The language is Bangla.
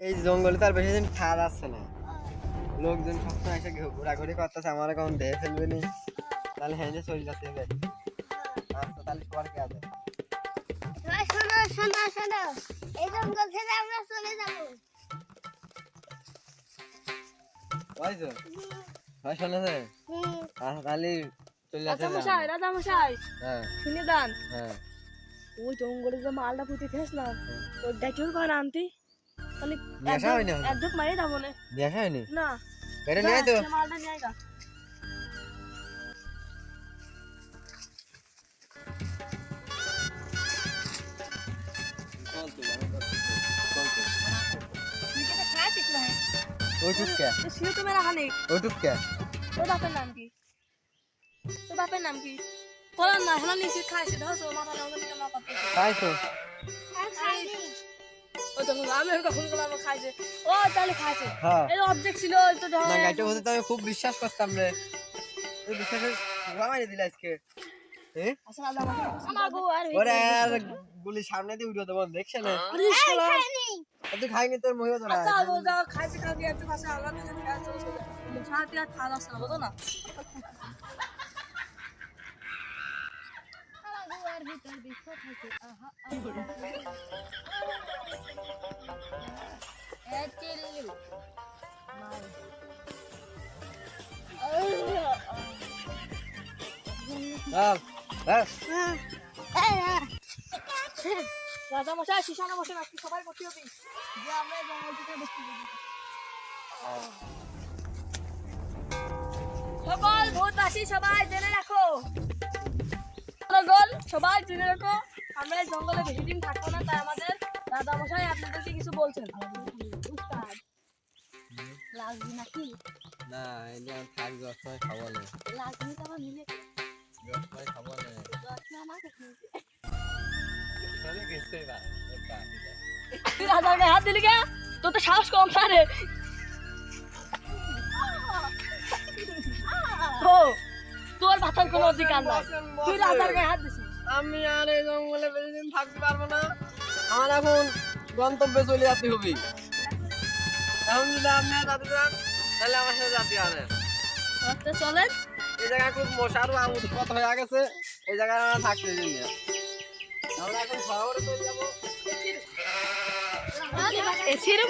এই জঙ্গলে তার বেশি দিন খাওয়া যাচ্ছে না। লোকজন সবসময় এসে ঘোরাঘুরি করতেছে, আমার কখন দেখে ফেলবে নি, তাহলে হ্যাঁ চলে যাচ্ছে। আচ্ছা তাহলে সবার কে আছে? শোনো শোনো শোনো, এই জঙ্গল থেকে আমরা চলে যাব। বুঝছো? ভাই শোনেছে? আচ্ছা তাহলে চলে যাচ্ছে। রাজা মশাই হ্যাঁ শুনে দান, হ্যাঁ ওই জঙ্গলে যে মালটা পুঁতে খেয়েছিলাম ওই ডাকিও কয় না আনতি, তাহলে নেশা হয়নি? একদম মারিয়ে যাবো না। নেশা হয়নি? না এটা নিয়ে তো সে মালটা নিয়ে আয় গা। তুই কি এটা খাচ্ছিস না? ওইটুক কে? তো শুয়ে তো মেরা হানি। ওইটুক কে? তোর বাপের নাম কি? তোর বাপের নাম কি? বলার না হেলা নিচে খাইছে ধরছো মাথা লাগা নিয়ে না পাতে। তাই তো ও তো আমি ওর কখন গেলাম খাইছে। ও তাহলে খাইছে। হ্যাঁ এই অবজেক্ট ছিল তো ধর। না গাইটা হতে তো আমি খুব বিশ্বাস করতাম রে। তুই বিশ্বাসে ঘুমাই দিলি আজকে। হ্যাঁ আচ্ছা আমার বউ আর ওরে আর গুলি সামনে দিয়ে উড়ে দেবো, দেখছ না? আরে শালা তুই খাইনি তোর মহিও তো না। আচ্ছা ও যা খাইছে খাইছে একটু কাছে আমরা দুজন খাইছে সাথে আর খাওয়া আসছে না বুঝো না। আমার গুয়ার ভিতর বিস্ফ থাকে। আহা এ চিল্লু হ্যাঁ হ্যাঁ রাজা মশাই শিশানা মশাই আপনি সবাই বসে হবে যে আমরা জঙ্গল থেকে বসে সকল ভূতবাসী সবাই জেনে রাখো, সকল সবাই জেনে রাখো আমরা এই জঙ্গলে বেশি দিন থাকবো না, তাই আমাদের রাজা মশাই আপনাদেরকে কিছু বলছেন। উস্তাদ লাগবে নাকি? না এগুলো থাক, দশ সময় খাবো না। লাগবে তো আমার মিলে দশ সময় খাবো না। চলে গেছে বা তুই রাজার গায়ে হাত দিলি কে? তোর তো সাহস কম না রে। ও তোর বাঁচার কোনো অধিকার নাই, তুই রাজার গায়ে হাত দিছিস। আমি আর এই জঙ্গলে বেশি দিন থাকতে পারবো না। আমার এখন গন্তব্যে চলে যেতে হবে। এখন যদি আপনি যেতে চান তাহলে আমার সাথে যেতে হবে। আচ্ছা চলেন। এই জায়গায় খুব মশার উৎপাত হয়ে গেছে, এই জায়গায় আমরা থাকতে দিন না। আমরা এখন শহরে চলে যাবো। এসির